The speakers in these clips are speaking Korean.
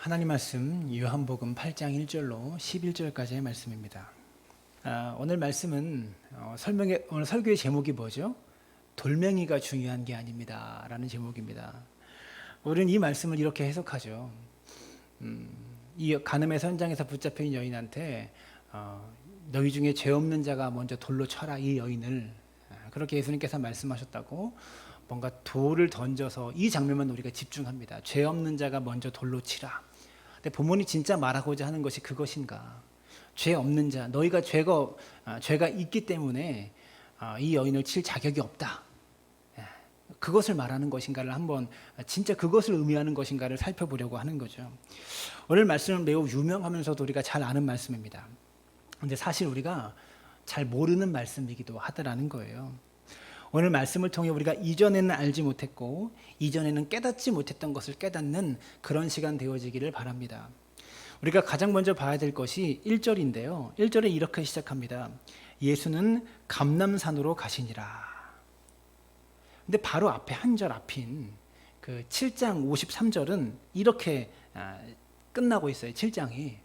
하나님 말씀 요한복음 8장 1절로 11절까지의 말씀입니다. 오늘 말씀은 오늘 설교의 제목이 뭐죠? 돌멩이가 중요한 게 아닙니다 라는 제목입니다. 우리는 이 말씀을 이렇게 해석하죠. 이 간음의 현장에서 붙잡힌 여인한테 너희 중에 죄 없는 자가 먼저 돌로 쳐라, 이 여인을. 그렇게 예수님께서 말씀하셨다고 뭔가 돌을 던져서 이 장면만 우리가 집중합니다. 죄 없는 자가 먼저 돌로 치라. 근데 본문이 진짜 말하고자 하는 것이 그것인가? 죄 없는 자, 너희가 죄가 있기 때문에 이 여인을 칠 자격이 없다. 그것을 말하는 것인가를 한번, 진짜 그것을 의미하는 것인가를 살펴보려고 하는 거죠. 오늘 말씀은 매우 유명하면서도 우리가 잘 아는 말씀입니다. 근데 사실 우리가 잘 모르는 말씀이기도 하다라는 거예요. 오늘 말씀을 통해 우리가 이전에는 알지 못했고 이전에는 깨닫지 못했던 것을 깨닫는 그런 시간 되어지기를 바랍니다. 우리가 가장 먼저 봐야 될 것이 1절인데요. 1절에 이렇게 시작합니다. 예수는 감람산으로 가시니라. 근데 바로 앞에 한 절 앞인 그 7장 53절은 이렇게 끝나고 있어요. 7장이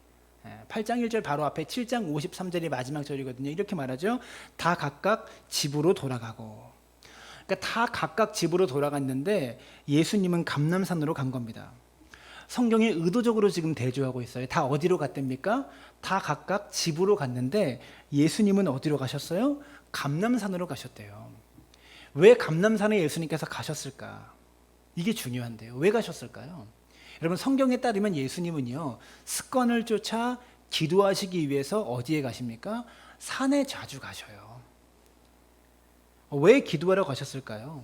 8장 1절 바로 앞에 7장 53절이 마지막 절이거든요. 이렇게 말하죠. 다 각각 집으로 돌아가고. 그러니까 다 각각 집으로 돌아갔는데 예수님은 감람산으로 간 겁니다. 성경에 의도적으로 지금 대조하고 있어요. 다 어디로 갔답니까? 다 각각 집으로 갔는데 예수님은 어디로 가셨어요? 감람산으로 가셨대요. 왜 감람산에 예수님께서 가셨을까? 이게 중요한데요. 왜 가셨을까요? 여러분, 성경에 따르면 예수님은요, 습관을 쫓아 기도하시기 위해서 어디에 가십니까? 산에 자주 가셔요. 왜 기도하러 가셨을까요?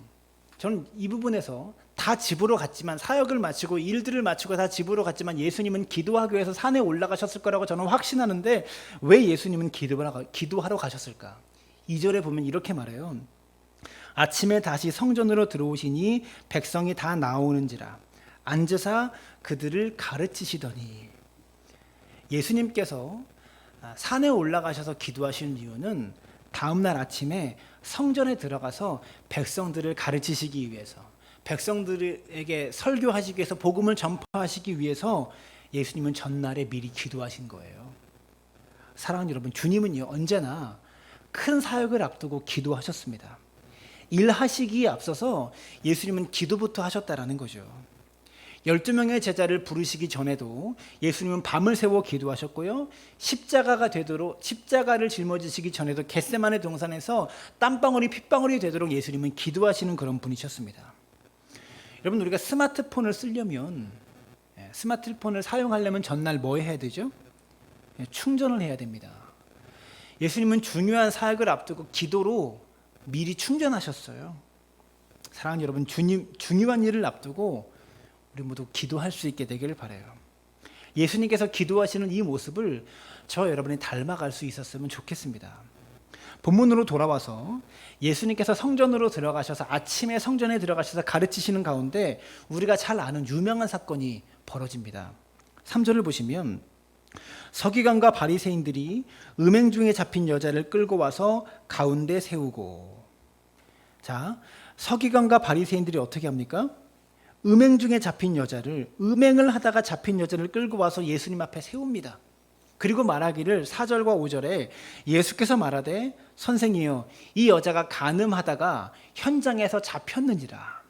저는 이 부분에서 다 집으로 갔지만, 사역을 마치고 일들을 마치고 다 집으로 갔지만 예수님은 기도하기 위해서 산에 올라가셨을 거라고 저는 확신하는데, 왜 예수님은 기도하러 가셨을까? 2절에 보면 이렇게 말해요. 아침에 다시 성전으로 들어오시니 백성이 다 나오는지라 앉으사 그들을 가르치시더니. 예수님께서 산에 올라가셔서 기도하시는 이유는 다음날 아침에 성전에 들어가서 백성들을 가르치시기 위해서, 백성들에게 설교하시기 위해서, 복음을 전파하시기 위해서 예수님은 전날에 미리 기도하신 거예요. 사랑하는 여러분, 주님은요, 언제나 큰 사역을 앞두고 기도하셨습니다. 일하시기에 앞서서 예수님은 기도부터 하셨다라는 거죠. 12명의 제자를 부르시기 전에도 예수님은 밤을 새워 기도하셨고요. 십자가를 짊어지시기 전에도 겟세마네 동산에서 땀방울이 핏방울이 되도록 예수님은 기도하시는 그런 분이셨습니다. 여러분, 우리가 스마트폰을 쓰려면, 스마트폰을 사용하려면 전날 뭐 해야 되죠? 충전을 해야 됩니다. 예수님은 중요한 사역을 앞두고 기도로 미리 충전하셨어요. 사랑하는 여러분, 중요한 일을 앞두고 우리 모두 기도할 수 있게 되기를 바라요. 예수님께서 기도하시는 이 모습을 저 여러분이 닮아갈 수 있었으면 좋겠습니다. 본문으로 돌아와서 예수님께서 성전으로 들어가셔서, 아침에 성전에 들어가셔서 가르치시는 가운데 우리가 잘 아는 유명한 사건이 벌어집니다. 3절을 보시면 서기관과 바리새인들이 음행 중에 잡힌 여자를 끌고 와서 가운데 세우고. 자, 서기관과 바리새인들이 어떻게 합니까? 음행 중에 잡힌 여자를, 음행을 하다가 잡힌 여자를 끌고 와서 예수님 앞에 세웁니다. 그리고 말하기를 4절과 5절에 예수께서 말하되 선생이여, 이 여자가 간음하다가 현장에서 잡혔느니라.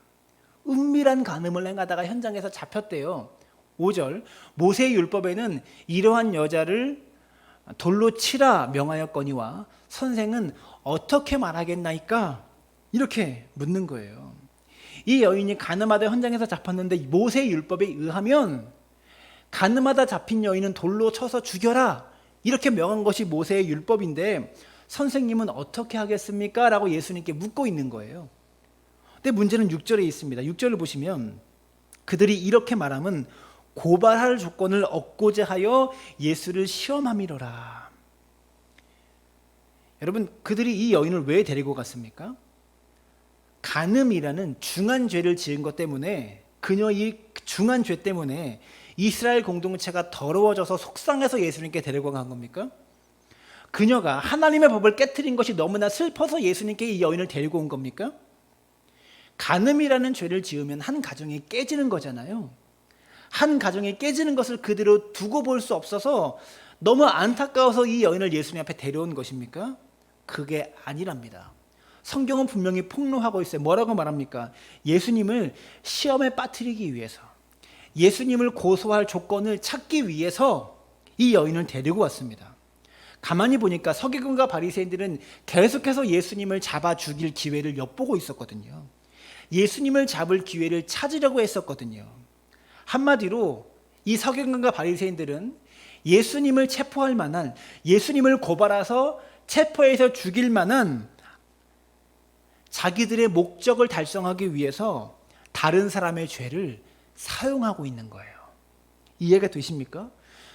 은밀한 간음을 행하다가 현장에서 잡혔대요. 5절, 모세의 율법에는 이러한 여자를 돌로 치라 명하였거니와 선생은 어떻게 말하겠나이까? 이렇게 묻는 거예요. 이 여인이 간음하다 현장에서 잡혔는데 모세의 율법에 의하면 간음하다 잡힌 여인은 돌로 쳐서 죽여라, 이렇게 명한 것이 모세의 율법인데 선생님은 어떻게 하겠습니까? 라고 예수님께 묻고 있는 거예요. 근데 문제는 6절에 있습니다. 6절을 보시면 그들이 이렇게 말하면 고발할 조건을 얻고자 하여 예수를 시험함이로라. 여러분, 그들이 이 여인을 왜 데리고 갔습니까? 간음이라는 중한 죄를 지은 것 때문에, 그녀의 중한 죄 때문에 이스라엘 공동체가 더러워져서 속상해서 예수님께 데리고 간 겁니까? 그녀가 하나님의 법을 깨트린 것이 너무나 슬퍼서 예수님께 이 여인을 데리고 온 겁니까? 간음이라는 죄를 지으면 한 가정이 깨지는 거잖아요. 한 가정이 깨지는 것을 그대로 두고 볼 수 없어서 너무 안타까워서 이 여인을 예수님 앞에 데려온 것입니까? 그게 아니랍니다. 성경은 분명히 폭로하고 있어요. 뭐라고 말합니까? 예수님을 시험에 빠뜨리기 위해서, 예수님을 고소할 조건을 찾기 위해서 이 여인을 데리고 왔습니다. 가만히 보니까 서기관과 바리새인들은 계속해서 예수님을 잡아 죽일 기회를 엿보고 있었거든요. 예수님을 잡을 기회를 찾으려고 했었거든요. 한마디로 이 서기관과 바리새인들은 예수님을 체포할 만한, 예수님을 고발해서 체포해서 죽일 만한 자기들의 목적을 달성하기 위해서 다른 사람의 죄를 사용하고 있는 거예요. 이해가 되십니까?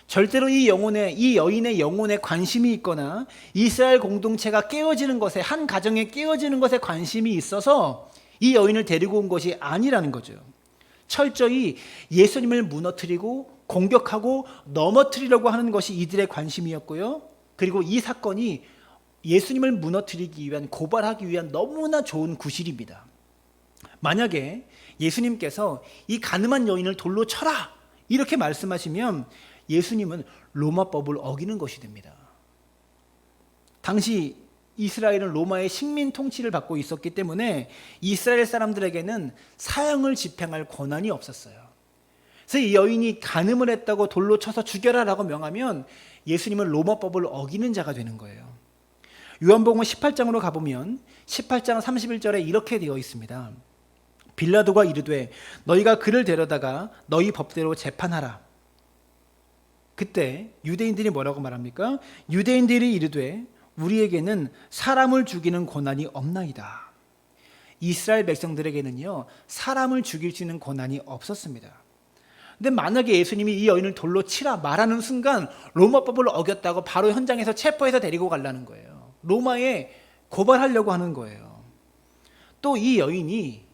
절대로 이 여인의 영혼에 관심이 있거나 이스라엘 공동체가 깨어지는 것에, 한 가정에 깨어지는 것에 관심이 있어서 이 여인을 데리고 온 것이 아니라는 거죠. 철저히 예수님을 무너뜨리고 공격하고 넘어뜨리려고 하는 것이 이들의 관심이었고요. 그리고 이 사건이 예수님을 무너뜨리기 위한, 고발하기 위한 너무나 좋은 구실입니다. 만약에 예수님께서 이 가늠한 여인을 돌로 쳐라 이렇게 말씀하시면 예수님은 로마법을 어기는 것이 됩니다. 당시 이스라엘은 로마의 식민 통치를 받고 있었기 때문에 이스라엘 사람들에게는 사형을 집행할 권한이 없었어요. 그래서 이 여인이 간음을 했다고 돌로 쳐서 죽여라라고 명하면 예수님은 로마법을 어기는 자가 되는 거예요. 요한복음 18장으로 가보면 18장 31절에 이렇게 되어 있습니다. 빌라도가 이르되 너희가 그를 데려다가 너희 법대로 재판하라. 그때 유대인들이 뭐라고 말합니까? 유대인들이 이르되 우리에게는 사람을 죽이는 권한이 없나이다. 이스라엘 백성들에게는요, 사람을 죽일 수 있는 권한이 없었습니다. 근데 만약에 예수님이 이 여인을 돌로 치라 말하는 순간 로마법을 어겼다고 바로 현장에서 체포해서 데리고 가려는 거예요. 로마에 고발하려고 하는 거예요. 또 이 여인이,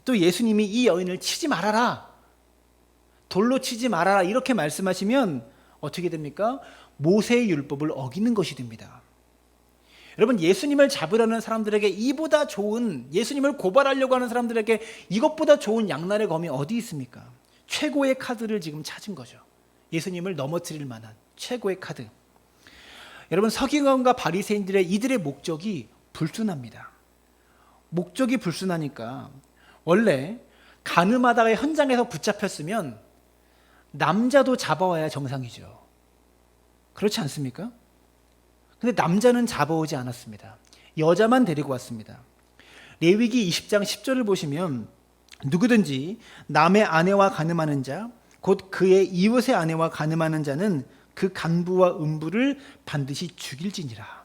또 예수님이 이 여인을 치지 말아라, 돌로 치지 말아라 이렇게 말씀하시면 어떻게 됩니까? 모세의 율법을 어기는 것이 됩니다. 여러분, 예수님을 잡으려는 사람들에게 이보다 좋은, 예수님을 고발하려고 하는 사람들에게 이것보다 좋은 양날의 검이 어디 있습니까? 최고의 카드를 지금 찾은 거죠. 예수님을 넘어뜨릴 만한 최고의 카드. 여러분, 서기관과 바리새인들의 이들의 목적이 불순합니다. 목적이 불순하니까 원래 간음하다가 현장에서 붙잡혔으면 남자도 잡아와야 정상이죠. 그렇지 않습니까? 근데 남자는 잡아오지 않았습니다. 여자만 데리고 왔습니다. 레위기 20장 10절을 보시면 누구든지 남의 아내와 간음하는 자, 곧 그의 이웃의 아내와 간음하는 자는 그 간부와 음부를 반드시 죽일지니라.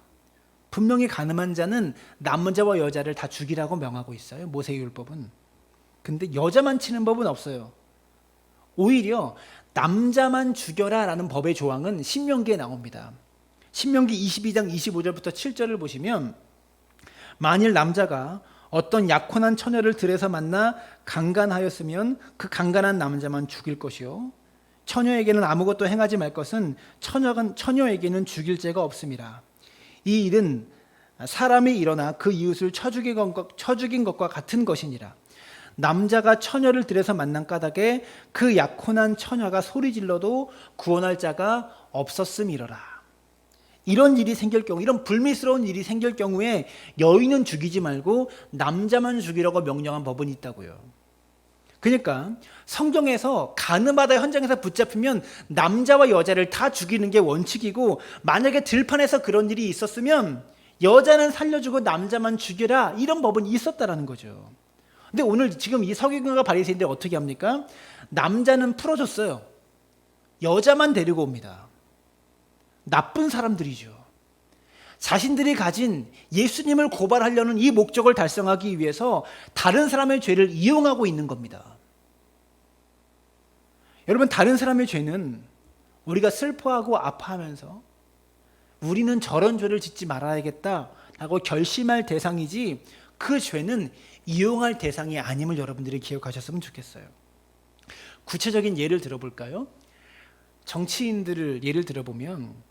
분명히 간음한 자는 남자와 여자를 다 죽이라고 명하고 있어요, 모세의 율법은. 근데 여자만 치는 법은 없어요. 오히려 남자만 죽여라 라는 법의 조항은 신명기에 나옵니다. 신명기 22장 25절부터 7절을 보시면 만일 남자가 어떤 약혼한 처녀를 들에서 만나 강간하였으면 그 강간한 남자만 죽일 것이요 처녀에게는 아무것도 행하지 말 것은 처녀에게는 죽일 죄가 없음이라. 이 일은 사람이 일어나 그 이웃을 쳐 죽인 것과 같은 것이니라. 남자가 처녀를 들에서 만난 까닭에 그 약혼한 처녀가 소리질러도 구원할 자가 없었음이러라. 이런 일이 생길 경우, 이런 불미스러운 일이 생길 경우에 여인은 죽이지 말고 남자만 죽이라고 명령한 법은 있다고요. 그러니까 성경에서 간음하다 현장에서 붙잡히면 남자와 여자를 다 죽이는 게 원칙이고, 만약에 들판에서 그런 일이 있었으면 여자는 살려주고 남자만 죽여라 이런 법은 있었다라는 거죠. 근데 오늘 지금 이 서기관과 바리새인들 어떻게 합니까? 남자는 풀어줬어요. 여자만 데리고 옵니다. 나쁜 사람들이죠. 자신들이 가진 예수님을 고발하려는 이 목적을 달성하기 위해서 다른 사람의 죄를 이용하고 있는 겁니다. 여러분, 다른 사람의 죄는 우리가 슬퍼하고 아파하면서 우리는 저런 죄를 짓지 말아야겠다라고 결심할 대상이지, 그 죄는 이용할 대상이 아님을 여러분들이 기억하셨으면 좋겠어요. 구체적인 예를 들어볼까요? 정치인들을 예를 들어보면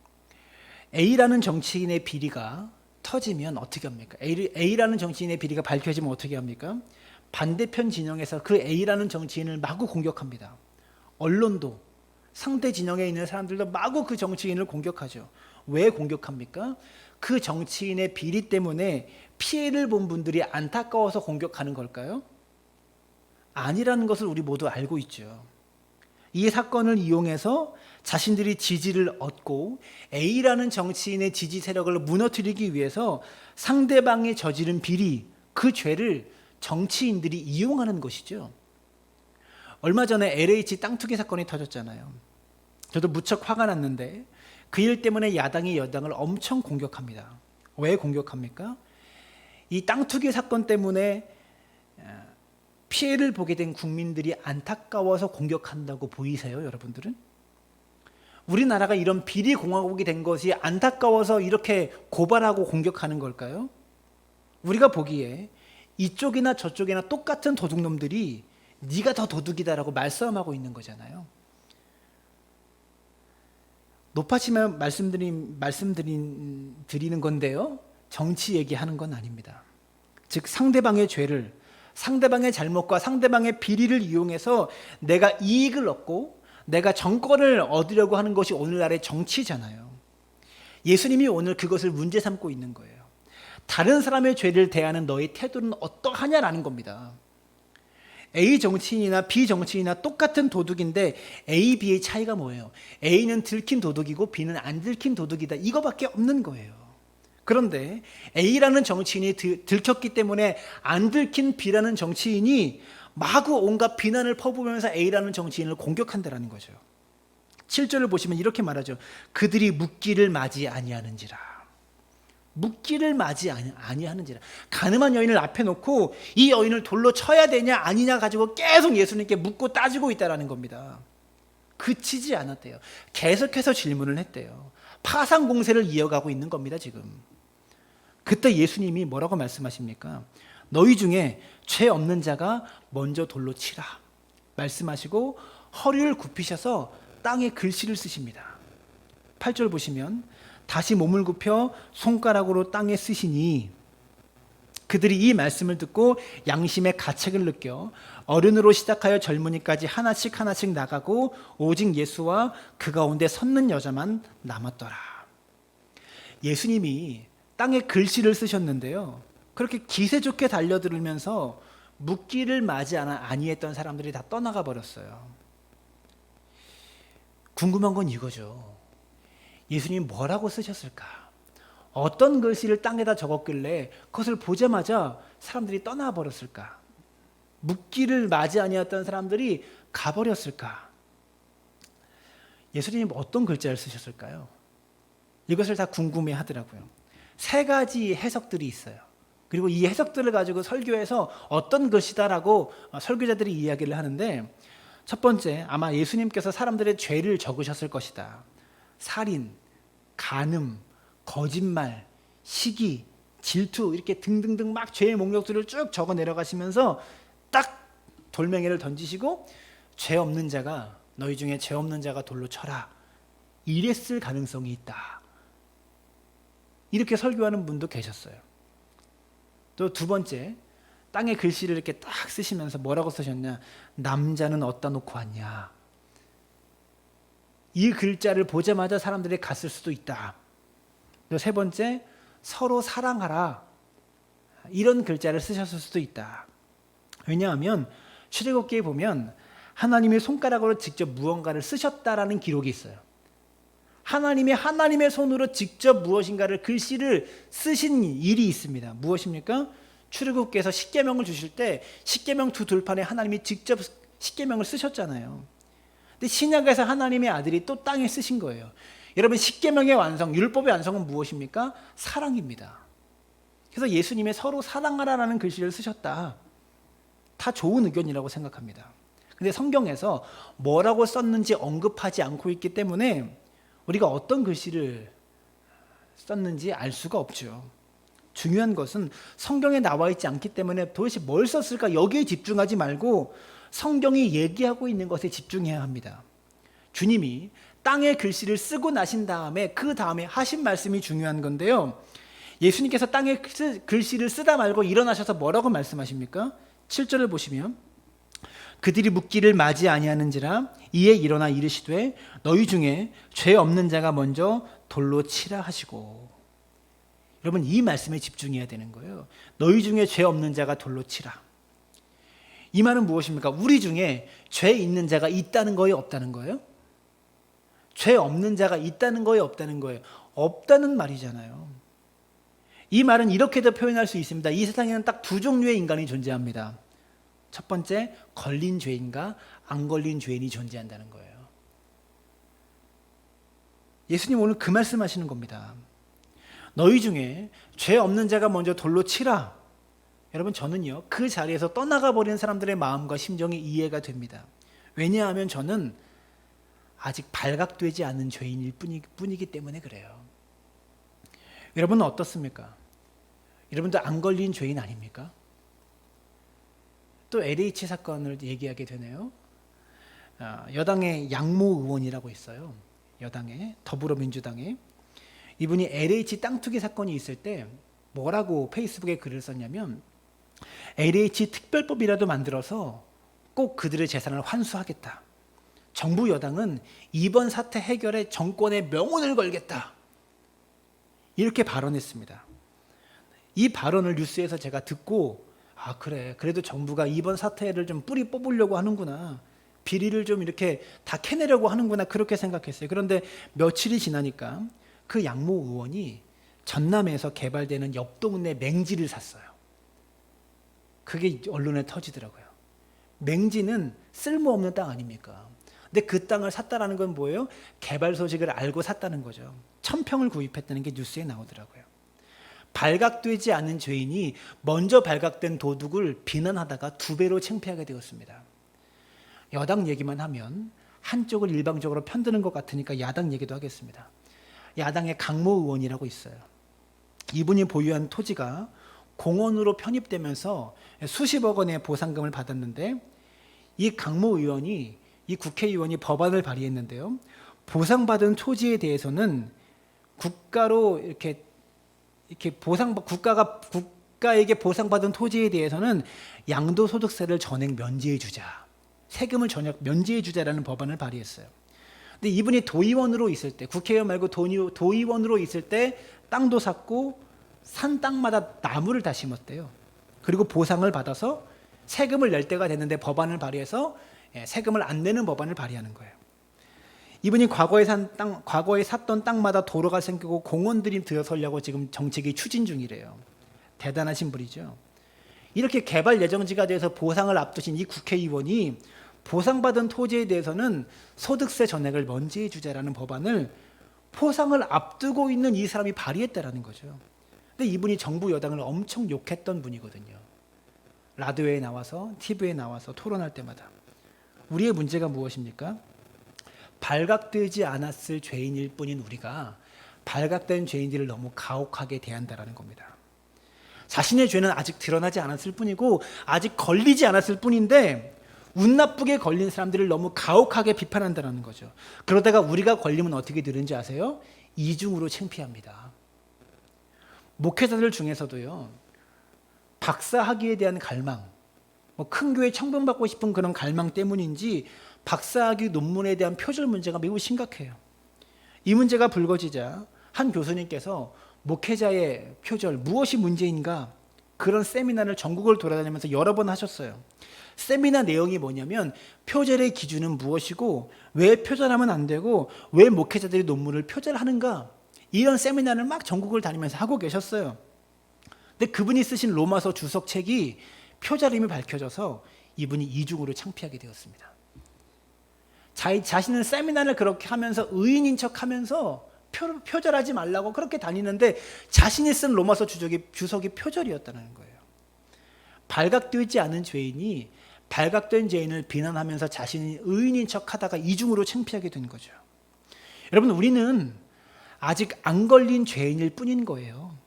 A라는 정치인의 비리가 터지면 어떻게 합니까? A라는 정치인의 비리가 밝혀지면 어떻게 합니까? 반대편 진영에서 그 A라는 정치인을 마구 공격합니다. 언론도 상대 진영에 있는 사람들도 마구 그 정치인을 공격하죠. 왜 공격합니까? 그 정치인의 비리 때문에 피해를 본 분들이 안타까워서 공격하는 걸까요? 아니라는 것을 우리 모두 알고 있죠. 이 사건을 이용해서 자신들이 지지를 얻고 A라는 정치인의 지지 세력을 무너뜨리기 위해서 상대방이 저지른 비리, 그 죄를 정치인들이 이용하는 것이죠. 얼마 전에 LH 땅 투기 사건이 터졌잖아요. 저도 무척 화가 났는데 그 일 때문에 야당이 여당을 엄청 공격합니다. 왜 공격합니까? 이 땅 투기 사건 때문에 피해를 보게 된 국민들이 안타까워서 공격한다고 보이세요, 여러분들은? 우리나라가 이런 비리 공화국이 된 것이 안타까워서 이렇게 고발하고 공격하는 걸까요? 우리가 보기에 이쪽이나 저쪽이나 똑같은 도둑놈들이 네가 더 도둑이다라고 말싸움하고 있는 거잖아요. 높아지면 말씀드리는 건데요. 정치 얘기하는 건 아닙니다. 즉 상대방의 죄를, 상대방의 잘못과 상대방의 비리를 이용해서 내가 이익을 얻고 내가 정권을 얻으려고 하는 것이 오늘날의 정치잖아요. 예수님이 오늘 그것을 문제 삼고 있는 거예요. 다른 사람의 죄를 대하는 너의 태도는 어떠하냐라는 겁니다. A 정치인이나 B 정치인이나 똑같은 도둑인데 A, B의 차이가 뭐예요? A는 들킨 도둑이고 B는 안 들킨 도둑이다. 이거밖에 없는 거예요. 그런데 A라는 정치인이 들켰기 때문에 안 들킨 B라는 정치인이 마구 온갖 비난을 퍼부으면서 A라는 정치인을 공격한다는 거죠. 7절을 보시면 이렇게 말하죠. 그들이 묻기를 맞이 아니하는지라. 묻기를 맞이 아니하는지라. 가늠한 여인을 앞에 놓고 이 여인을 돌로 쳐야 되냐 아니냐 가지고 계속 예수님께 묻고 따지고 있다는 겁니다. 그치지 않았대요. 계속해서 질문을 했대요. 파상 공세를 이어가고 있는 겁니다, 지금. 그때 예수님이 뭐라고 말씀하십니까? 너희 중에 죄 없는 자가 먼저 돌로 치라 말씀하시고 허리를 굽히셔서 땅에 글씨를 쓰십니다. 8절 보시면 다시 몸을 굽혀 손가락으로 땅에 쓰시니 그들이 이 말씀을 듣고 양심의 가책을 느껴 어른으로 시작하여 젊은이까지 하나씩 하나씩 나가고 오직 예수와 그 가운데 섰는 여자만 남았더라. 예수님이 땅에 글씨를 쓰셨는데요. 그렇게 기세 좋게 달려들면서 묻기를 맞이 아니했던 사람들이 다 떠나가 버렸어요. 궁금한 건 이거죠. 예수님이 뭐라고 쓰셨을까? 어떤 글씨를 땅에다 적었길래 그것을 보자마자 사람들이 떠나버렸을까? 묻기를 맞이 아니었던 사람들이 가버렸을까? 예수님이 어떤 글자를 쓰셨을까요? 이것을 다 궁금해 하더라고요. 3가지 해석들이 있어요. 그리고 이 해석들을 가지고 설교에서 어떤 글씨다라고 설교자들이 이야기를 하는데, 첫 번째, 아마 예수님께서 사람들의 죄를 적으셨을 것이다. 살인, 간음, 거짓말, 시기, 질투 이렇게 등등등 막 죄의 목록들을 쭉 적어 내려가시면서 딱 돌멩이를 던지시고 죄 없는 자가 너희 중에 죄 없는 자가 돌로 쳐라 이랬을 가능성이 있다. 이렇게 설교하는 분도 계셨어요. 또 두 번째, 땅에 글씨를 이렇게 딱 쓰시면서 뭐라고 쓰셨냐? 남자는 어디다 놓고 왔냐? 이 글자를 보자마자 사람들이 갔을 수도 있다. 또 세 번째, 서로 사랑하라. 이런 글자를 쓰셨을 수도 있다. 왜냐하면 출애굽기에 보면 하나님의 손가락으로 직접 무언가를 쓰셨다라는 기록이 있어요. 하나님의 손으로 직접 무엇인가를 글씨를 쓰신 일이 있습니다. 무엇입니까? 출애굽기에서 십계명을 주실 때 십계명 2돌판에 하나님이 직접 십계명을 쓰셨잖아요. 근데 신약에서 하나님의 아들이 또 땅에 쓰신 거예요. 여러분, 십계명의 완성, 율법의 완성은 무엇입니까? 사랑입니다. 그래서 예수님의 서로 사랑하라라는 글씨를 쓰셨다. 다 좋은 의견이라고 생각합니다. 근데 성경에서 뭐라고 썼는지 언급하지 않고 있기 때문에 우리가 어떤 글씨를 썼는지 알 수가 없죠. 중요한 것은 성경에 나와 있지 않기 때문에 도대체 뭘 썼을까 여기에 집중하지 말고 성경이 얘기하고 있는 것에 집중해야 합니다. 주님이 땅에 글씨를 쓰고 나신 다음에 그 다음에 하신 말씀이 중요한 건데요. 예수님께서 땅에 글씨를 쓰다 말고 일어나셔서 뭐라고 말씀하십니까? 7절을 보시면 그들이 묻기를 맞이 아니하는지라 이에 일어나 이르시되 너희 중에 죄 없는 자가 먼저 돌로 치라 하시고. 여러분, 이 말씀에 집중해야 되는 거예요. 너희 중에 죄 없는 자가 돌로 치라. 이 말은 무엇입니까? 우리 중에 죄 있는 자가 있다는 거예요, 없다는 거예요? 죄 없는 자가 있다는 거예요, 없다는 거예요? 없다는 말이잖아요. 이 말은 이렇게도 표현할 수 있습니다. 이 세상에는 딱 두 종류의 인간이 존재합니다. 첫 번째, 걸린 죄인과 안 걸린 죄인이 존재한다는 거예요. 예수님 오늘 그 말씀하시는 겁니다. 너희 중에 죄 없는 자가 먼저 돌로 치라. 여러분, 저는요 그 자리에서 떠나가 버리는 사람들의 마음과 심정이 이해가 됩니다. 왜냐하면 저는 아직 발각되지 않은 죄인일 뿐이기 때문에 그래요. 여러분은 어떻습니까? 여러분도 안 걸린 죄인 아닙니까? 또 LH 사건을 얘기하게 되네요. 여당의 양모 의원이라고 있어요. 여당의 더불어민주당의 이분이 LH 땅 투기 사건이 있을 때 뭐라고 페이스북에 글을 썼냐면 LH 특별법이라도 만들어서 꼭 그들의 재산을 환수하겠다. 정부 여당은 이번 사태 해결에 정권에 명운을 걸겠다. 이렇게 발언했습니다. 이 발언을 뉴스에서 제가 듣고 그래, 그래도 정부가 이번 사태를 좀 뿌리 뽑으려고 하는구나. 비리를 좀 이렇게 다 캐내려고 하는구나, 그렇게 생각했어요. 그런데 며칠이 지나니까 그 양모 의원이 전남에서 개발되는 옆 동네 맹지를 샀어요. 그게 언론에 터지더라고요. 맹지는 쓸모없는 땅 아닙니까? 근데 그 땅을 샀다는 건 뭐예요? 개발 소식을 알고 샀다는 거죠. 1000평을 구입했다는 게 뉴스에 나오더라고요. 발각되지 않은 죄인이 먼저 발각된 도둑을 비난하다가 2배로 창피하게 되었습니다. 여당 얘기만 하면 한쪽을 일방적으로 편드는 것 같으니까 야당 얘기도 하겠습니다. 야당의 강모 의원이라고 있어요. 이분이 보유한 토지가 공원으로 편입되면서 수십억 원의 보상금을 받았는데 이 강모 의원이, 이 국회의원이 법안을 발의했는데요. 보상받은 토지에 대해서는 국가로 이렇게 국가에게 보상받은 토지에 대해서는 양도소득세를 전액 면제해 주자. 세금을 전액 면제해 주자라는 법안을 발의했어요. 근데 이분이 도의원으로 있을 때, 국회의원 말고 도의원으로 있을 때 땅도 샀고 산 땅마다 나무를 다 심었대요. 그리고 보상을 받아서 세금을 낼 때가 됐는데 법안을 발의해서 세금을 안 내는 법안을 발의하는 거예요. 이분이 과거에 샀던 땅마다 도로가 생기고 공원들이 들어서려고 지금 정책이 추진 중이래요. 대단하신 분이죠. 이렇게 개발 예정지가 돼서 보상을 앞두신 이 국회의원이 보상받은 토지에 대해서는 소득세 전액을 면제해 주자라는 법안을 포상을 앞두고 있는 이 사람이 발의했다라는 거죠. 근데 이분이 정부 여당을 엄청 욕했던 분이거든요. 라디오에 나와서, TV에 나와서 토론할 때마다. 우리의 문제가 무엇입니까? 발각되지 않았을 죄인일 뿐인 우리가 발각된 죄인들을 너무 가혹하게 대한다라는 겁니다. 자신의 죄는 아직 드러나지 않았을 뿐이고 아직 걸리지 않았을 뿐인데 운 나쁘게 걸린 사람들을 너무 가혹하게 비판한다는 거죠. 그러다가 우리가 걸리면 어떻게 되는지 아세요? 이중으로 창피합니다. 목회자들 중에서도요, 박사학위에 대한 갈망, 큰 교회 청병받고 싶은 그런 갈망 때문인지 박사학위 논문에 대한 표절 문제가 매우 심각해요. 이 문제가 불거지자 한 교수님께서 목회자의 표절, 무엇이 문제인가, 그런 세미나를 전국을 돌아다니면서 여러 번 하셨어요. 세미나 내용이 뭐냐면 표절의 기준은 무엇이고 왜 표절하면 안 되고 왜 목회자들이 논문을 표절하는가, 이런 세미나를 막 전국을 다니면서 하고 계셨어요. 근데 그분이 쓰신 로마서 주석책이 표절임이 밝혀져서 이분이 이중으로 창피하게 되었습니다. 자신은 세미나를 그렇게 하면서 의인인 척하면서 표절하지 말라고 그렇게 다니는데 자신이 쓴 로마서 주석이 표절이었다는 거예요. 발각되지 않은 죄인이 발각된 죄인을 비난하면서 자신이 의인인 척하다가 이중으로 창피하게 된 거죠. 여러분, 우리는 아직 안 걸린 죄인일 뿐인 거예요.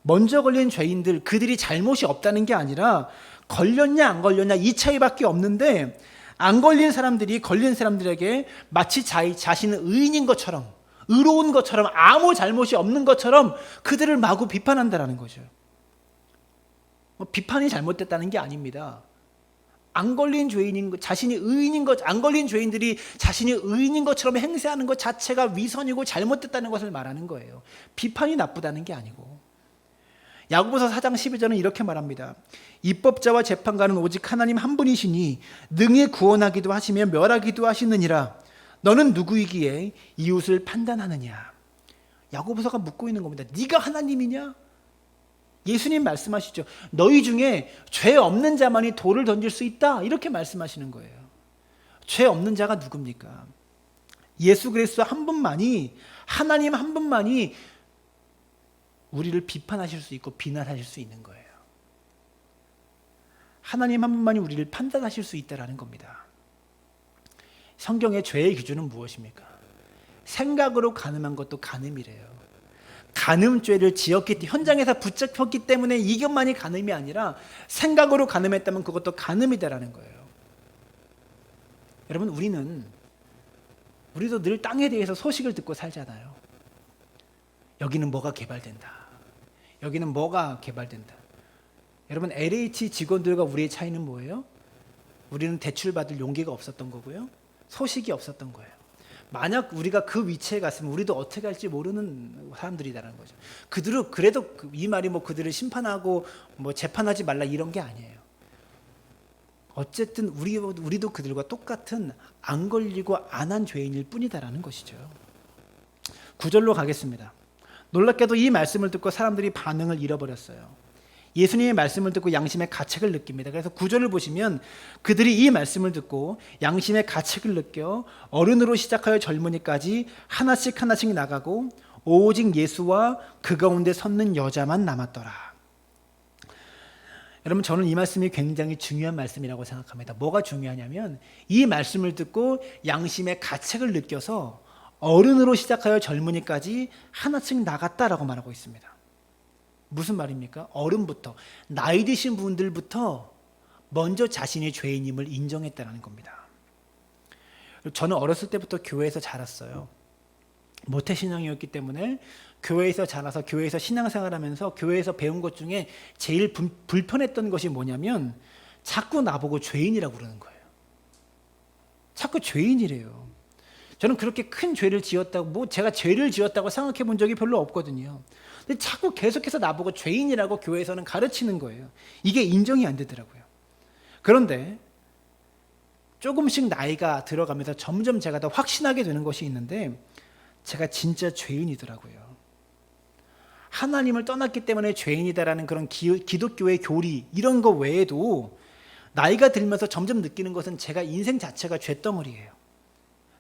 먼저 걸린 죄인들, 그들이 잘못이 없다는 게 아니라 걸렸냐 안 걸렸냐 이 차이밖에 없는데, 안 걸린 사람들이 걸린 사람들에게 마치 자신은 의인인 것처럼, 의로운 것처럼, 아무 잘못이 없는 것처럼 그들을 마구 비판한다라는 거죠. 비판이 잘못됐다는 게 아닙니다. 안 걸린 죄인인 것, 자신이 의인인 것, 안 걸린 죄인들이 자신이 의인인 것처럼 행세하는 것 자체가 위선이고 잘못됐다는 것을 말하는 거예요. 비판이 나쁘다는 게 아니고. 야고보서 4장 12절은 이렇게 말합니다. 입법자와 재판관은 오직 하나님 한 분이시니 능히 구원하기도 하시며 멸하기도 하시느니라. 너는 누구이기에 이웃을 판단하느냐. 야고보서가 묻고 있는 겁니다. 네가 하나님이냐? 예수님 말씀하시죠. 너희 중에 죄 없는 자만이 돌을 던질 수 있다. 이렇게 말씀하시는 거예요. 죄 없는 자가 누굽니까? 예수 그리스도 한 분만이, 하나님 한 분만이 우리를 비판하실 수 있고 비난하실 수 있는 거예요. 하나님 한 분만이 우리를 판단하실 수 있다라는 겁니다. 성경의 죄의 기준은 무엇입니까? 생각으로 간음한 것도 간음이래요. 간음죄를 지었기 때문에, 현장에서 붙잡혔기 때문에 이것만이 간음이 아니라 생각으로 간음했다면 그것도 간음이다라는 거예요. 여러분, 우리도 늘 땅에 대해서 소식을 듣고 살잖아요. 여기는 뭐가 개발된다. 여기는 뭐가 개발된다. 여러분, LH 직원들과 우리의 차이는 뭐예요? 우리는 대출받을 용기가 없었던 거고요. 소식이 없었던 거예요. 만약 우리가 그 위치에 갔으면 우리도 어떻게 할지 모르는 사람들이라는 거죠. 그들은 그래도 이 말이 뭐 그들을 심판하고 뭐 재판하지 말라 이런 게 아니에요. 어쨌든 우리도 그들과 똑같은 안 걸리고 안 한 죄인일 뿐이다라는 것이죠. 9절로 가겠습니다. 놀랍게도 이 말씀을 듣고 사람들이 반응을 잃어버렸어요. 예수님의 말씀을 듣고 양심의 가책을 느낍니다. 그래서 9절을 보시면 그들이 이 말씀을 듣고 양심의 가책을 느껴 어른으로 시작하여 젊은이까지 하나씩 나가고 오직 예수와 그 가운데 섰는 여자만 남았더라. 여러분, 저는 이 말씀이 굉장히 중요한 말씀이라고 생각합니다. 뭐가 중요하냐면 이 말씀을 듣고 양심의 가책을 느껴서 어른으로 시작하여 젊은이까지 하나씩 나갔다라고 말하고 있습니다. 무슨 말입니까? 어른부터, 나이 드신 분들부터 먼저 자신이 죄인임을 인정했다는 겁니다. 저는 어렸을 때부터 교회에서 자랐어요. 모태신앙이었기 때문에 교회에서 자라서 교회에서 신앙생활하면서 교회에서 배운 것 중에 제일 불편했던 것이 뭐냐면 자꾸 나보고 죄인이라고 그러는 거예요. 자꾸 죄인이래요. 저는 그렇게 큰 죄를 지었다고, 제가 죄를 지었다고 생각해 본 적이 별로 없거든요. 근데 자꾸 계속해서 나보고 죄인이라고 교회에서는 가르치는 거예요. 이게 인정이 안 되더라고요. 그런데 조금씩 나이가 들어가면서 점점 제가 더 확신하게 되는 것이 있는데 제가 진짜 죄인이더라고요. 하나님을 떠났기 때문에 죄인이다라는 그런 기독교의 교리 이런 거 외에도 나이가 들면서 점점 느끼는 것은 제가 인생 자체가 죄덩어리예요.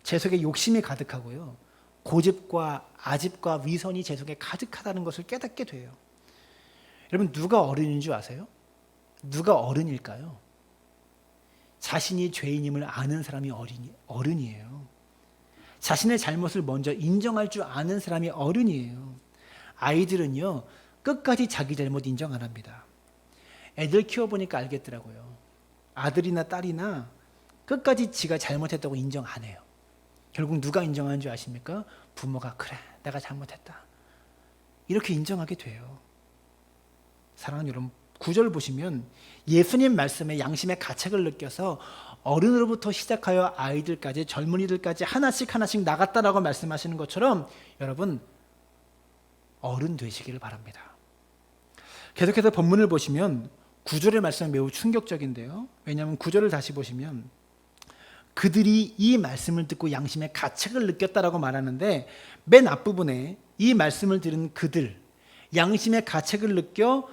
제 속에 욕심이 가득하고요. 고집과 아집과 위선이 제 속에 가득하다는 것을 깨닫게 돼요. 여러분, 누가 어른인 줄 아세요? 누가 어른일까요? 자신이 죄인임을 아는 사람이 어른이에요. 자신의 잘못을 먼저 인정할 줄 아는 사람이 어른이에요. 아이들은요, 끝까지 자기 잘못 인정 안 합니다. 애들 키워보니까 알겠더라고요. 아들이나 딸이나 끝까지 지가 잘못했다고 인정 안 해요. 결국 누가 인정하는 줄 아십니까? 부모가 그래, 내가 잘못했다. 이렇게 인정하게 돼요. 사랑하는 여러분, 9절 보시면 예수님 말씀에 양심의 가책을 느껴서 어른으로부터 시작하여 아이들까지 젊은이들까지 하나씩 나갔다라고 말씀하시는 것처럼 여러분, 어른 되시기를 바랍니다. 계속해서 본문을 보시면 9절의 말씀은 매우 충격적인데요. 왜냐하면 9절을 다시 보시면 그들이 이 말씀을 듣고 양심의 가책을 느꼈다라고 말하는데 맨 앞부분에 이 말씀을 들은 그들, 양심의 가책을 느껴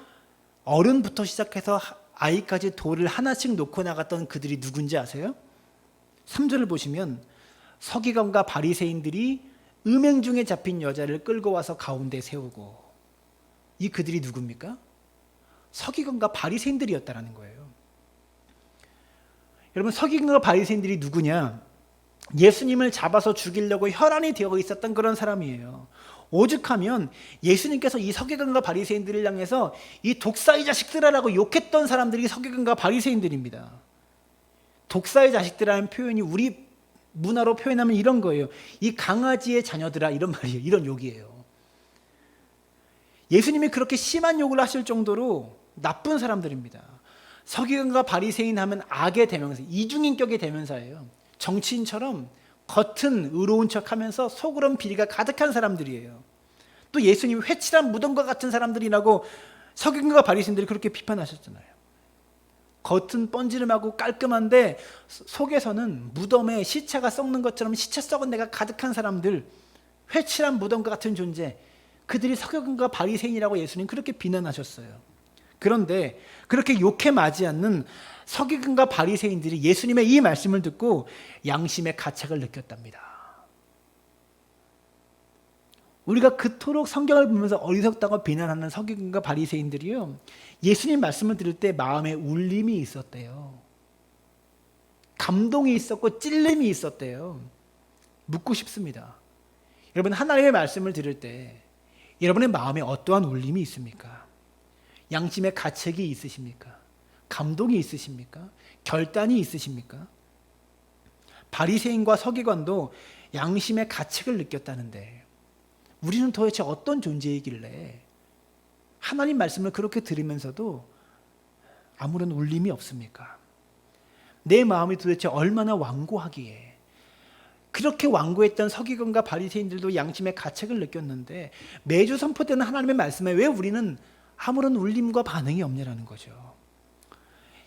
어른부터 시작해서 아이까지 돌을 하나씩 놓고 나갔던 그들이 누군지 아세요? 3절을 보시면 서기관과 바리새인들이 음행 중에 잡힌 여자를 끌고 와서 가운데 세우고, 이 그들이 누굽니까? 서기관과 바리새인들이었다라는 거예요. 여러분, 서기관과 바리새인들이 누구냐? 예수님을 잡아서 죽이려고 혈안이 되어 있었던 그런 사람이에요. 오죽하면 예수님께서 이 서기관과 바리새인들을 향해서 이 독사의 자식들아라고 욕했던 사람들이 서기관과 바리새인들입니다. 독사의 자식들이라는 표현이 우리 문화로 표현하면 이런 거예요. 이 강아지의 자녀들아, 이런 말이에요. 이런 욕이에요. 예수님이 그렇게 심한 욕을 하실 정도로 나쁜 사람들입니다. 서기관과 바리새인 하면 악의 대명사, 이중인격의 대명사예요. 정치인처럼 겉은 의로운 척하면서 속으로는 비리가 가득한 사람들이에요. 또 예수님이 회칠한 무덤과 같은 사람들이라고 서기관과 바리새인들이 그렇게 비판하셨잖아요. 겉은 번지름하고 깔끔한데 속에서는 무덤에 시체가 썩는 것처럼 시체 썩은 데가 가득한 사람들, 회칠한 무덤과 같은 존재, 그들이 서기관과 바리새인이라고 예수님 그렇게 비난하셨어요. 그런데 그렇게 욕해 맞지 않는 서기관과 바리새인들이 예수님의 이 말씀을 듣고 양심의 가책을 느꼈답니다. 우리가 그토록 성경을 보면서 어리석다고 비난하는 서기관과 바리새인들이요, 예수님 말씀을 들을 때 마음에 울림이 있었대요. 감동이 있었고 찔림이 있었대요. 묻고 싶습니다. 여러분, 하나님의 말씀을 들을 때 여러분의 마음에 어떠한 울림이 있습니까? 양심의 가책이 있으십니까? 감동이 있으십니까? 결단이 있으십니까? 바리새인과 서기관도 양심의 가책을 느꼈다는데 우리는 도대체 어떤 존재이길래 하나님 말씀을 그렇게 들으면서도 아무런 울림이 없습니까? 내 마음이 도대체 얼마나 완고하기에 그렇게 완고했던 서기관과 바리새인들도 양심의 가책을 느꼈는데 매주 선포되는 하나님의 말씀에 왜 우리는 아무런 울림과 반응이 없냐라는 거죠.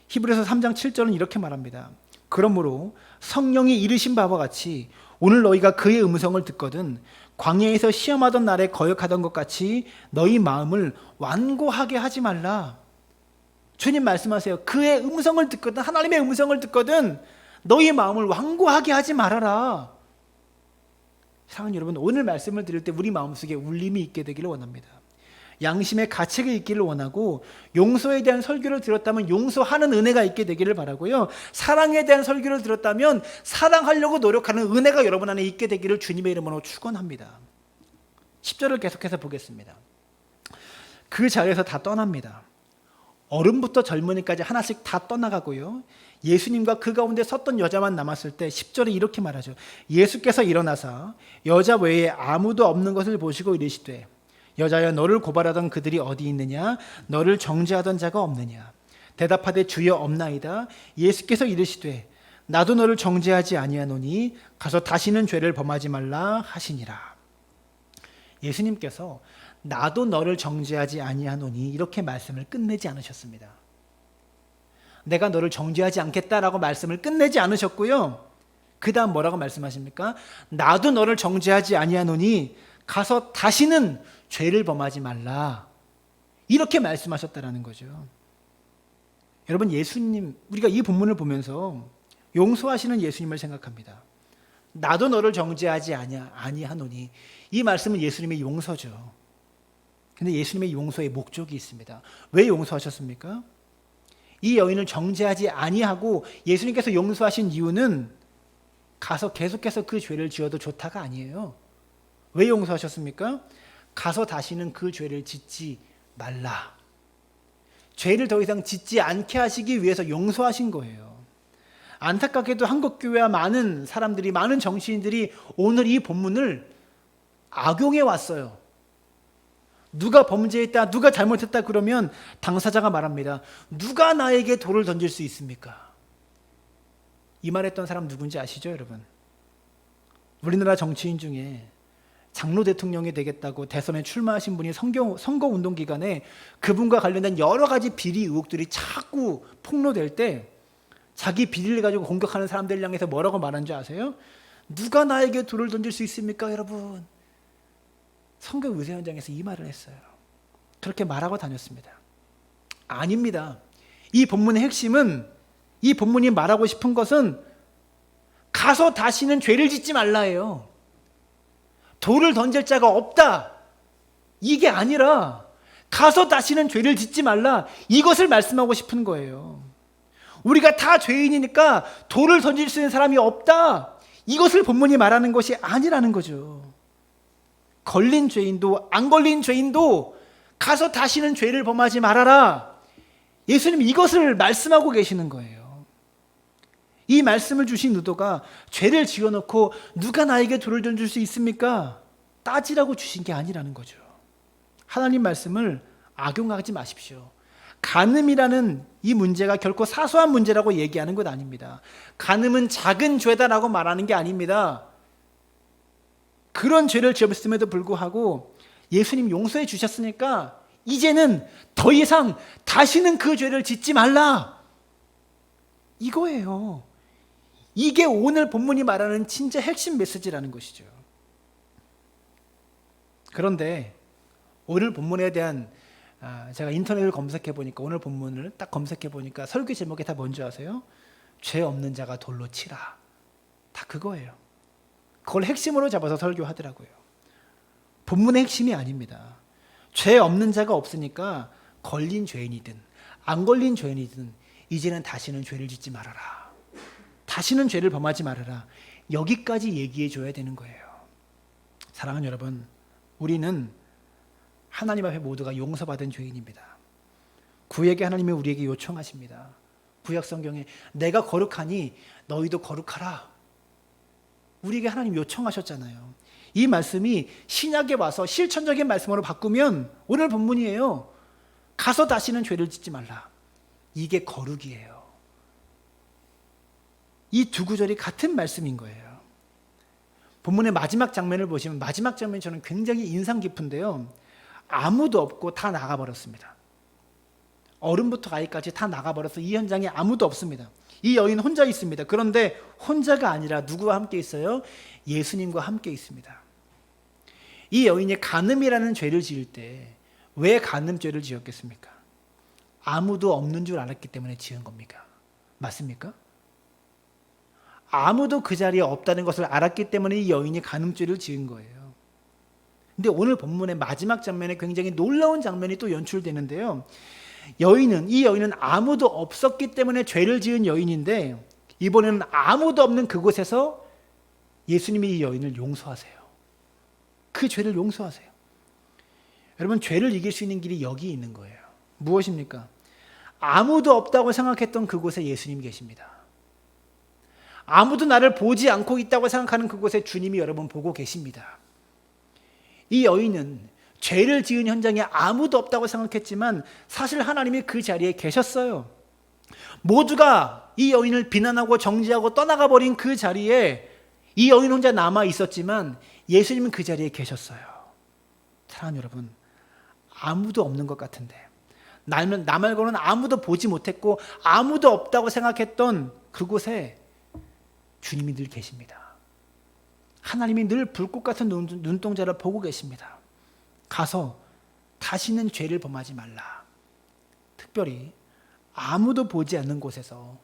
히브리서 3장 7절은 이렇게 말합니다. 그러므로 성령이 이르신 바와 같이 오늘 너희가 그의 음성을 듣거든 광야에서 시험하던 날에 거역하던 것 같이 너희 마음을 완고하게 하지 말라. 주님 말씀하세요. 그의 음성을 듣거든, 하나님의 음성을 듣거든 너희 마음을 완고하게 하지 말아라. 사랑하는 여러분, 오늘 말씀을 들을 때 우리 마음속에 울림이 있게 되기를 원합니다. 양심의 가책이 있기를 원하고, 용서에 대한 설교를 들었다면 용서하는 은혜가 있게 되기를 바라고요, 사랑에 대한 설교를 들었다면 사랑하려고 노력하는 은혜가 여러분 안에 있게 되기를 주님의 이름으로 축원합니다. 10절을 계속해서 보겠습니다. 그 자리에서 다 떠납니다. 어른부터 젊은이까지 하나씩 다 떠나가고요, 예수님과 그 가운데 섰던 여자만 남았을 때 10절에 이렇게 말하죠. 예수께서 일어나사 여자 외에 아무도 없는 것을 보시고 이르시되 여자여, 너를 고발하던 그들이 어디 있느냐? 너를 정죄하던 자가 없느냐? 대답하되 주여 없나이다. 예수께서 이르시되 나도 너를 정죄하지 아니하노니 가서 다시는 죄를 범하지 말라 하시니라. 예수님께서 나도 너를 정죄하지 아니하노니 이렇게 말씀을 끝내지 않으셨습니다. 내가 너를 정죄하지 않겠다라고 말씀을 끝내지 않으셨고요, 그 다음 뭐라고 말씀하십니까? 나도 너를 정죄하지 아니하노니 가서 다시는 죄를 범하지 말라, 이렇게 말씀하셨다라는 거죠. 여러분, 예수님, 우리가 이 본문을 보면서 용서하시는 예수님을 생각합니다. 나도 너를 정죄하지 아니하노니, 이 말씀은 예수님의 용서죠. 근데 예수님의 용서의 목적이 있습니다. 왜 용서하셨습니까? 이 여인을 정죄하지 아니하고 예수님께서 용서하신 이유는 가서 계속해서 그 죄를 지어도 좋다가 아니에요. 왜 용서하셨습니까? 가서 다시는 그 죄를 짓지 말라. 죄를 더 이상 짓지 않게 하시기 위해서 용서하신 거예요. 안타깝게도 한국교회와 많은 사람들이, 많은 정치인들이 오늘 이 본문을 악용해 왔어요. 누가 범죄했다, 누가 잘못했다 그러면 당사자가 말합니다. 누가 나에게 돌을 던질 수 있습니까? 이 말했던 사람 누군지 아시죠, 여러분? 우리나라 정치인 중에 장로 대통령이 되겠다고 대선에 출마하신 분이 선거운동 기간에 그분과 관련된 여러 가지 비리 의혹들이 자꾸 폭로될 때 자기 비리를 가지고 공격하는 사람들 향해서 뭐라고 말한 줄 아세요? 누가 나에게 돌을 던질 수 있습니까, 여러분? 선거 의세 현장에서 이 말을 했어요. 그렇게 말하고 다녔습니다. 아닙니다. 이 본문의 핵심은, 이 본문이 말하고 싶은 것은 가서 다시는 죄를 짓지 말라예요. 돌을 던질 자가 없다, 이게 아니라 가서 다시는 죄를 짓지 말라, 이것을 말씀하고 싶은 거예요. 우리가 다 죄인이니까 돌을 던질 수 있는 사람이 없다, 이것을 본문이 말하는 것이 아니라는 거죠. 걸린 죄인도 안 걸린 죄인도 가서 다시는 죄를 범하지 말아라, 예수님 이것을 말씀하고 계시는 거예요. 이 말씀을 주신 의도가 죄를 지어놓고 누가 나에게 돌을 던질 수 있습니까? 따지라고 주신 게 아니라는 거죠. 하나님 말씀을 악용하지 마십시오. 간음이라는 이 문제가 결코 사소한 문제라고 얘기하는 것 아닙니다. 간음은 작은 죄다라고 말하는 게 아닙니다. 그런 죄를 지었음에도 불구하고 예수님 용서해 주셨으니까 이제는 더 이상 다시는 그 죄를 짓지 말라. 이거예요. 이게 오늘 본문이 말하는 진짜 핵심 메시지라는 것이죠. 그런데 오늘 본문에 대한 제가 인터넷을 검색해 보니까 오늘 본문을 딱 검색해 보니까 설교 제목이 다 뭔지 아세요? 죄 없는 자가 돌로 치라. 다 그거예요. 그걸 핵심으로 잡아서 설교하더라고요. 본문의 핵심이 아닙니다. 죄 없는 자가 없으니까 걸린 죄인이든 안 걸린 죄인이든 이제는 다시는 죄를 짓지 말아라. 다시는 죄를 범하지 말아라. 여기까지 얘기해 줘야 되는 거예요. 사랑하는 여러분, 우리는 하나님 앞에 모두가 용서받은 죄인입니다. 구약의 하나님이 우리에게 요청하십니다. 구약 성경에 내가 거룩하니 너희도 거룩하라. 우리에게 하나님 요청하셨잖아요. 이 말씀이 신약에 와서 실천적인 말씀으로 바꾸면 오늘 본문이에요. 가서 다시는 죄를 짓지 말라. 이게 거룩이에요. 이 두 구절이 같은 말씀인 거예요. 본문의 마지막 장면을 보시면 마지막 장면이 저는 굉장히 인상 깊은데요. 아무도 없고 다 나가버렸습니다. 어른부터 아이까지 다 나가버려서 이 현장에 아무도 없습니다. 이 여인 혼자 있습니다. 그런데 혼자가 아니라 누구와 함께 있어요? 예수님과 함께 있습니다. 이 여인이 간음이라는 죄를 지을 때 왜 간음죄를 지었겠습니까? 아무도 없는 줄 알았기 때문에 지은 겁니까? 맞습니까? 아무도 그 자리에 없다는 것을 알았기 때문에 이 여인이 간음죄를 지은 거예요. 근데 오늘 본문의 마지막 장면에 굉장히 놀라운 장면이 또 연출되는데요. 이 여인은 아무도 없었기 때문에 죄를 지은 여인인데 이번에는 아무도 없는 그곳에서 예수님이 이 여인을 용서하세요. 그 죄를 용서하세요. 여러분, 죄를 이길 수 있는 길이 여기 있는 거예요. 무엇입니까? 아무도 없다고 생각했던 그곳에 예수님이 계십니다. 아무도 나를 보지 않고 있다고 생각하는 그곳에 주님이 여러분 보고 계십니다. 이 여인은 죄를 지은 현장에 아무도 없다고 생각했지만 사실 하나님이 그 자리에 계셨어요. 모두가 이 여인을 비난하고 정죄하고 떠나가 버린 그 자리에 이 여인 혼자 남아 있었지만 예수님은 그 자리에 계셨어요. 사랑하는 여러분, 아무도 없는 것 같은데 나 말고는 아무도 보지 못했고 아무도 없다고 생각했던 그곳에 주님이 늘 계십니다. 하나님이 늘 불꽃 같은 눈동자를 보고 계십니다. 가서 다시는 죄를 범하지 말라. 특별히 아무도 보지 않는 곳에서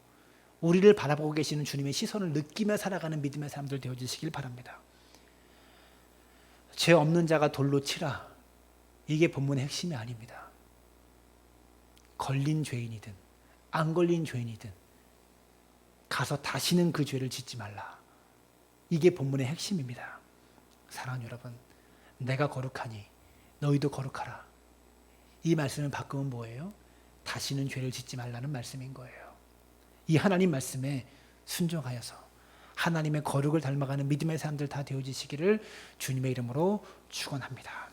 우리를 바라보고 계시는 주님의 시선을 느끼며 살아가는 믿음의 사람들 되어주시길 바랍니다. 죄 없는 자가 돌로 치라. 이게 본문의 핵심이 아닙니다. 걸린 죄인이든 안 걸린 죄인이든 가서 다시는 그 죄를 짓지 말라. 이게 본문의 핵심입니다. 사랑하는 여러분, 내가 거룩하니 너희도 거룩하라. 이 말씀을 바꾸면 뭐예요? 다시는 죄를 짓지 말라는 말씀인 거예요. 이 하나님 말씀에 순종하여서 하나님의 거룩을 닮아가는 믿음의 사람들 다 되어지시기를 주님의 이름으로 축원합니다.